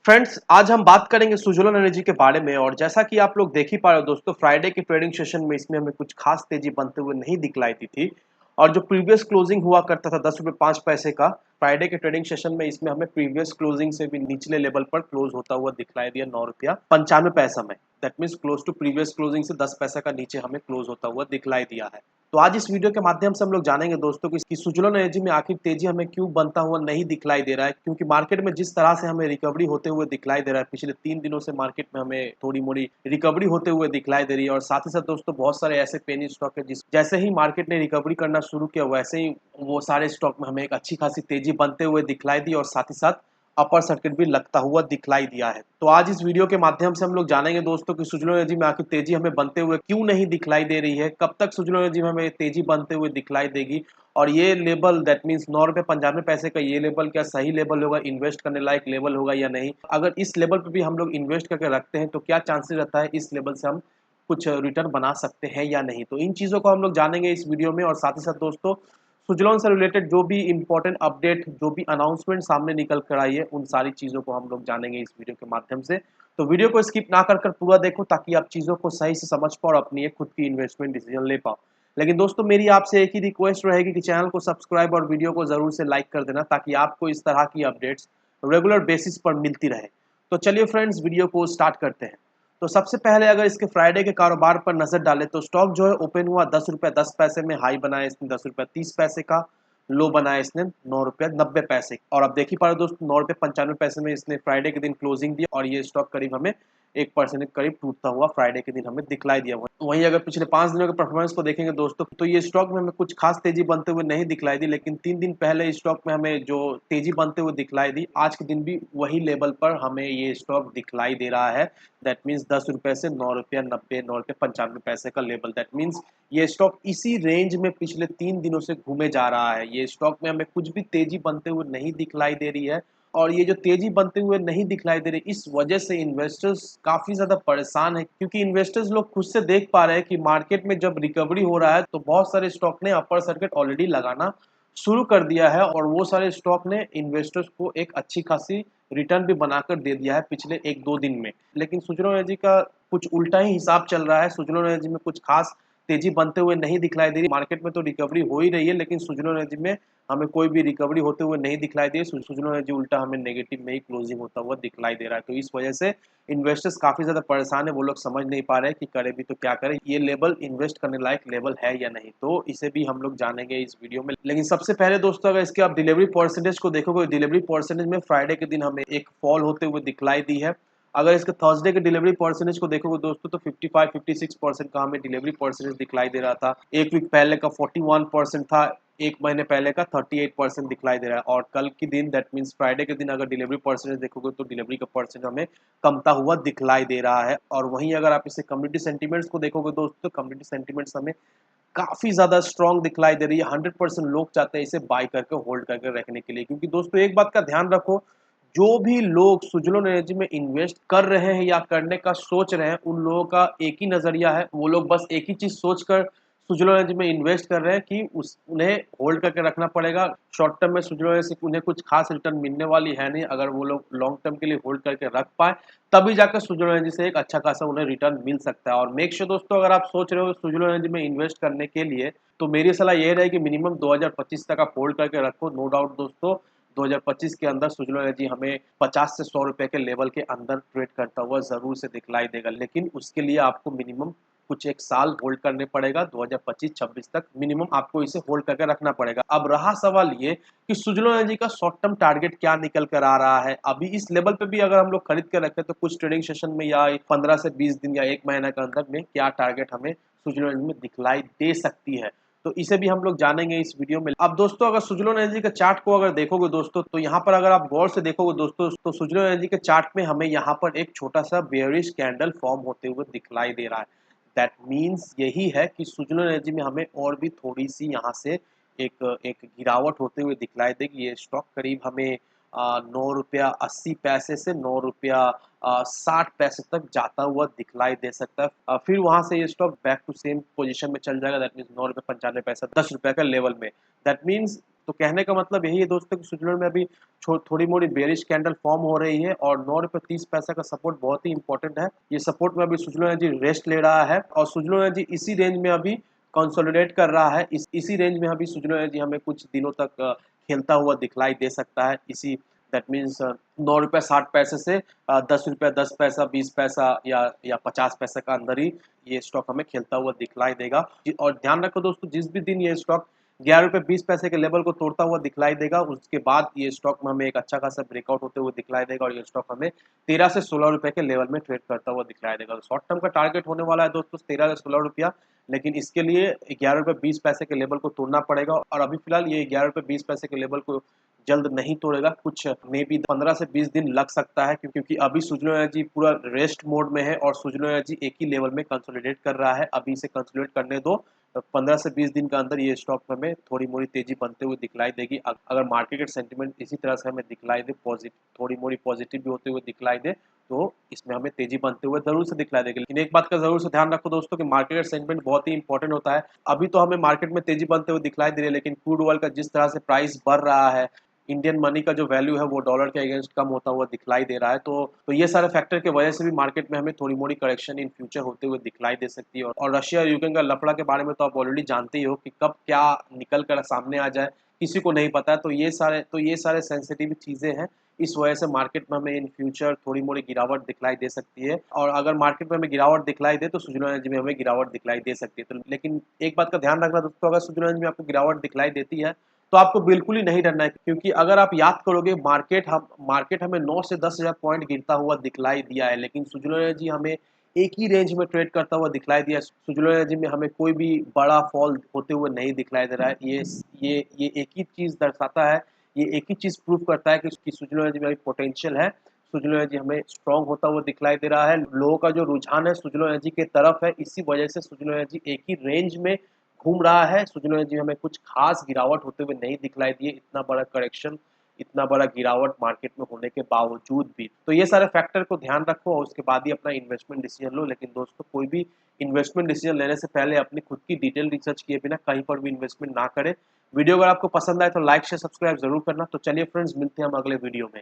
Friends, आज हम बात करेंगे सुज़लोन एनर्जी के बारे में। और जैसा कि आप लोग देख ही पा रहे हो दोस्तों, फ्राइडे के ट्रेडिंग सेशन में इसमें हमें कुछ खास तेजी बनते हुए नहीं दिखलाई दी थी। और जो प्रीवियस क्लोजिंग हुआ करता था 10 रुपये 5 पैसे का, फ्राइडे के ट्रेडिंग सेशन में इसमें हमें प्रीवियस क्लोजिंग से भी निचले लेवल पर क्लोज होता हुआ दिखलाई दिया 9 रुपया 95 पैसा में। That means close to previous closing से 10 पैसा का नीचे हमें क्लोज होता हुआ दिखलाई दिया है। तो आज इस वीडियो के माध्यम से हम लोग जानेंगे दोस्तों कि इसकी सुज़लोन एनर्जी में आखिर तेजी हमें क्यों बनता हुआ नहीं दिखलाई दे रहा है, क्योंकि मार्केट में जिस तरह से हमें रिकवरी होते हुए दिखलाई दे रहा है, पिछले 3 दिनों से मार्केट में हमें थोड़ी मोड़ी रिकवरी होते हुए दिखलाई दे रही है। और साथ ही साथ दोस्तों बहुत सारे ऐसे पेनी स्टॉक है जिस जैसे ही मार्केट ने रिकवरी करना शुरू किया वैसे ही वो सारे स्टॉक में हमें एक अच्छी खासी तेजी बनते हुए दिखलाई दी और साथ ही साथ अपर सर्किट भी लगता हुआ दिखलाई दिया है। तो आज इस वीडियो के माध्यम से हम लोग जानेंगे दोस्तों कि सुज़लोन एनर्जी में आखिर तेजी हमें बनते हुए क्यों नहीं दिखलाई दे रही है, कब तक सुज़लोन एनर्जी में हमें तेजी बनते हुए दिखलाई देगी, और ये लेवल दैट मीन्स 9 रुपये 95 पैसे का ये लेवल क्या सही लेवल होगा, इन्वेस्ट करने लायक लेवल होगा या नहीं। अगर इस लेवल पे भी हम लोग इन्वेस्ट करके रखते हैं तो क्या चांसेस रहता है इस लेवल से हम कुछ रिटर्न बना सकते हैं या नहीं। तो इन चीज़ों को हम लोग जानेंगे इस वीडियो में। और साथ ही साथ दोस्तों सुजलॉन से रिलेटेड जो भी इंपॉर्टेंट अपडेट, जो भी अनाउंसमेंट सामने निकल कर आई है, उन सारी चीज़ों को हम लोग जानेंगे इस वीडियो के माध्यम से। तो वीडियो को स्किप ना कर कर पूरा देखो ताकि आप चीज़ों को सही से समझ पाओ और अपनी एक खुद की इन्वेस्टमेंट डिसीजन ले पाओ। लेकिन दोस्तों मेरी आपसे एक ही रिक्वेस्ट रहेगी कि चैनल को सब्सक्राइब और वीडियो को ज़रूर से लाइक कर देना ताकि आपको इस तरह की अपडेट्स रेगुलर बेसिस पर मिलती रहे। तो चलिए फ्रेंड्स, वीडियो को स्टार्ट करते हैं। तो सबसे पहले अगर इसके फ्राइडे के कारोबार पर नजर डालें तो स्टॉक जो है ओपन हुआ 10 रुपये 10 पैसे में, हाई बनाया इसने 10 रुपये 30 पैसे का, लो बनाया इसने 9 रुपये 90 पैसे। और अब देखिए पा रहे हो दोस्तों 9 रुपये 95 पैसे में इसने फ्राइडे के दिन क्लोजिंग दी और ये स्टॉक करीब हमें 1% के करीब टूटता हुआ फ्राइडे के दिन हमें दिखलाई दिया। वहीं अगर पिछले 5 दिनों के परफॉर्मेंस को देखेंगे दोस्तों तो ये स्टॉक में हमें कुछ खास तेजी बनते हुए नहीं दिखलाई दी, लेकिन 3 दिन पहले इस स्टॉक में हमें जो तेजी बनते हुए दिखलाई दी, आज के दिन भी वही लेवल पर हमें ये स्टॉक दिखलाई दे रहा है। दैट मीन्स 10 रुपये से 9 रुपया 90, 9 रुपये 95 पैसे का लेवल। दैट मीन्स ये स्टॉक इसी रेंज में पिछले 3 दिनों से घूमे जा रहा है। ये स्टॉक में हमें कुछ भी तेजी बनते हुए नहीं दिखलाई दे रही है। और ये जो तेजी बनते हुए नहीं दिखलाई दे रही, इस वजह से इन्वेस्टर्स काफी ज्यादा परेशान है, क्योंकि इन्वेस्टर्स लोग खुद से देख पा रहे हैं कि मार्केट में जब रिकवरी हो रहा है तो बहुत सारे स्टॉक ने अपर सर्किट ऑलरेडी लगाना शुरू कर दिया है और वो सारे स्टॉक ने इन्वेस्टर्स को एक अच्छी खासी रिटर्न भी बनाकर दे दिया है पिछले 1-2 दिन में। लेकिन सुजलोन एनर्जी का कुछ उल्टा ही हिसाब चल रहा है। सुजलोन एनर्जी में कुछ खास तेजी बनते हुए नहीं दिखलाई दे रही। मार्केट में तो रिकवरी हो ही रही है, लेकिन सुजलोन एनर्जी में हमें कोई भी रिकवरी होते हुए नहीं दिखलाई दे। सुजलोन एनर्जी उल्टा हमें नेगेटिव में ही क्लोजिंग होता हुआ दिखलाई दे रहा है। तो इस वजह से इन्वेस्टर्स काफी ज्यादा परेशान है। वो लोग समझ नहीं पा रहे कि करें भी तो क्या करें, ये लेवल इन्वेस्ट करने लायक लेवल है या नहीं। तो इसे भी हम लोग जानेंगे इस वीडियो में। लेकिन सबसे पहले दोस्तों अगर इसके आप डिलीवरी परसेंटेज को देखोगे, डिलीवरी परसेंटेज में फ्राइडे के दिन हमें एक फॉल होते हुए दिखलाई दी है। अगर इसके थर्सडे के डिलीवरी परसेंटेज को देखोगे दोस्तों तो 55-56% का हमें डिलीवरी परसेंटेज दिखलाई दे रहा था। एक वीक पहले का 41% था, एक महीने पहले का 38% दिखलाई दे रहा है। और कल के दिन दैट मीन्स फ्राइडे के दिन अगर डिलीवरी परसेंटेज देखोगे तो डिलीवरी का परसेंटेज हमें कमता हुआ दिखलाई दे रहा है। और वहीं अगर आप इसे कम्युनिटी सेंटीमेंट्स को देखोगे दोस्तों, कम्युनिटी सेंटीमेंट्स हमें काफी ज्यादा स्ट्रॉन्ग दिखलाई दे रही है। 100% लोग चाहते हैं इसे बाय करके होल्ड करके रखने के लिए, क्योंकि दोस्तों एक बात का ध्यान रखो, जो भी लोग सुजलोन एनर्जी में इन्वेस्ट कर रहे हैं या करने का सोच रहे हैं, उन लोगों का एक ही नजरिया है। वो लोग बस एक ही चीज सोचकर सुजलोन एनर्जी में इन्वेस्ट कर रहे हैं कि उन्हें होल्ड करके रखना पड़ेगा। शॉर्ट टर्म में सुजलोन एनर्जी से उन्हें कुछ खास रिटर्न मिलने वाली है नहीं। अगर वो लोग लॉन्ग टर्म के लिए होल्ड करके रख पाए तभी जाकर सुजलोन एनर्जी से एक अच्छा खासा उन्हें रिटर्न मिल सकता है। और मेक श्योर दोस्तों अगर आप सोच रहे हो सुजलोन एनर्जी में इन्वेस्ट करने के लिए तो मेरी सलाह यह रहेगी मिनिमम 2025 तक आप होल्ड करके रखो। नो डाउट दोस्तों 2025 के अंदर सुजलोन एनर्जी हमें 50 से 100 रुपए के लेवल के अंदर ट्रेड करता हुआ जरूर से दिखलाई देगा, लेकिन उसके लिए आपको मिनिमम कुछ एक साल होल्ड करने पड़ेगा। 2025-26 तक मिनिमम आपको इसे होल्ड करके रखना पड़ेगा। अब रहा सवाल ये कि सुजलोन एनर्जी का शॉर्ट टर्म टारगेट क्या निकल कर आ रहा है। अभी इस लेवल पे भी अगर हम लोग खरीद के रखें तो कुछ ट्रेडिंग सेशन में या 15 से 20 दिन या एक महीना के अंदर में क्या टारगेट हमें सुजलोन एनर्जी में दिखलाई दे सकती है, तो इसे भी हम लोग जानेंगे इस वीडियो में। अब दोस्तों अगर सुजलोन एनर्जी के चार्ट को अगर देखोगे दोस्तों तो यहाँ पर अगर आप गौर से देखोगे दोस्तों तो सुजलोन एनर्जी के चार्ट में हमें यहाँ पर एक छोटा सा बेयरिश कैंडल फॉर्म होते हुए दिखलाई दे रहा है। दैट मीन्स यही है कि सुजलोन एनर्जी में हमें और भी थोड़ी सी यहाँ से एक एक गिरावट होते हुए दिखलाई देगी। ये स्टॉक करीब हमें 9 रुपया 80 पैसे से 9 रुपया 60 पैसे तक जाता हुआ दिखलाई दे सकता है। फिर वहां से ये stock back to same position में चल जाएगा। दैट मीन्स 9 रुपये 95 पैसा 10 रुपये का लेवल में। दैट मीन्स तो कहने का मतलब यही है दोस्तों कि सुजलोन में अभी थोड़ी मोड़ी बेरिश कैंडल फॉर्म हो रही है और 9 रुपये 30 पैसा का सपोर्ट बहुत ही इंपॉर्टेंट है। ये सपोर्ट में अभी सुजलोन एनर्जी रेस्ट ले रहा है और सुजलोन एनर्जी इसी रेंज में अभी कंसोलिडेट कर रहा है। इसी रेंज में अभी सुजलोन एनर्जी हमें कुछ दिनों तक खेलता हुआ दिखलाई दे सकता है। इसी दैट मीन्स 9 रुपये 60 पैसे से 10 रुपये 10 पैसा 20 पैसा या 50 पैसा का अंदर ही ये स्टॉक हमें खेलता हुआ दिखलाई देगा। और ध्यान रखो दोस्तों, जिस भी दिन ये स्टॉक 11 रुपये 20 पैसे के लेवल को तोड़ता हुआ दिखलाई देगा, उसके बाद ये स्टॉक में हमें एक अच्छा खासा ब्रेकआउट होते हुए दिखलाई देगा और ये स्टॉक हमें 13 से 16 रुपए के लेवल में ट्रेड करता हुआ दिखलाई देगा। तो शॉर्ट टर्म का टारगेट होने वाला है दोस्तों 13 से 16 रुपया, लेकिन इसके लिए 11 रुपये 20 पैसे के लेवल को तोड़ना पड़ेगा और अभी फिलहाल ये 11 रुपये 20 पैसे के लेवल को जल्द नहीं तोड़ेगा, कुछ मे बी 15 से 20 दिन लग सकता है, क्योंकि अभी सुजलोन एनर्जी पूरा रेस्ट मोड में है और सुजलोन एनर्जी एक ही लेवल में कंसोलिडेट कर रहा है। अभी इसे कंसोलिडेट करने दो, 15 से 20 दिन के अंदर ये स्टॉक हमें थोड़ी मोड़ी तेजी बनते हुए दिखलाई देगी। अगर मार्केट सेंटीमेंट इसी तरह से हमें दिखलाई दे, थोड़ी मोड़ी पॉजिटिव भी होते हुए दिखलाई दे, तो इसमें हमें तेजी बनते हुए जरूर से दिखलाई देगी। लेकिन एक बात का जरूर से ध्यान रखो दोस्तों कि मार्केट सेंटीमेंट बहुत ही इंपॉर्टेंट होता है। अभी तो हमें मार्केट में तेजी बनते हुए दिखलाई दे रही है, लेकिन क्रूड ऑयल का जिस तरह से प्राइस बढ़ रहा है, इंडियन मनी का जो वैल्यू है वो डॉलर के अगेंस्ट कम होता हुआ दिखलाई दे रहा है, तो ये सारे फैक्टर की वजह से भी मार्केट में हमें थोड़ी मोड़ी करेक्शन इन फ्यूचर होते हुए दिखलाई दे सकती है। और रशिया और यूक्रेन का लफड़ा के बारे में तो आप ऑलरेडी जानते ही हो कि कब क्या निकल कर सामने आ जाए किसी को नहीं पता है। तो ये सारे सेंसिटिव चीजें हैं, इस वजह से मार्केट में हमें इन फ्यूचर थोड़ी मोड़ी गिरावट दिखलाई दे सकती है। और अगर मार्केट में हमें गिरावट दिखलाई दे तो सुजलोन एनर्जी में हमें गिरावट दिखलाई दे सकती है। तो लेकिन एक बात का ध्यान रखना दोस्तों, अगर सुजलोन एनर्जी में आपको गिरावट दिखलाई देती है तो आपको बिल्कुल ही नहीं डरना है, क्योंकि अगर आप याद करोगे मार्केट हमें 9 से 10 हज़ार पॉइंट गिरता हुआ दिखलाई दिया है, लेकिन सुजलोन एनर्जी हमें एक ही रेंज में ट्रेड करता हुआ दिखलाई दिया। सुजलोन एनर्जी में हमें कोई भी बड़ा फॉल होते हुए नहीं दिखलाई दे रहा है। ये एक ही चीज दर्शाता है, ये एक ही चीज प्रूव करता है कि उसकी सुजलोन एनर्जी में अभी पोटेंशियल है। सुजलोन एनर्जी हमें स्ट्रांग होता हुआ दिखलाई दे रहा है, लोगों का जो रुझान है सुजलोन एनर्जी के तरफ है, इसी वजह से सुजलोन एनर्जी एक ही रेंज में घूम रहा है। सुजलोन एनर्जी में हमें कुछ खास गिरावट होते हुए नहीं दिखलाई दी है, इतना बड़ा करेक्शन, इतना बड़ा गिरावट मार्केट में होने के बावजूद भी। तो ये सारे फैक्टर को ध्यान रखो और उसके बाद ही अपना इन्वेस्टमेंट डिसीजन लो। लेकिन दोस्तों, कोई भी इन्वेस्टमेंट डिसीजन लेने से पहले अपनी खुद की डिटेल रिसर्च किए बिना कहीं पर भी इन्वेस्टमेंट ना करें। वीडियो अगर आपको पसंद आए तो लाइक शेयर सब्सक्राइब जरूर करना। तो चलिए फ्रेंड्स, मिलते हैं हम अगले वीडियो में।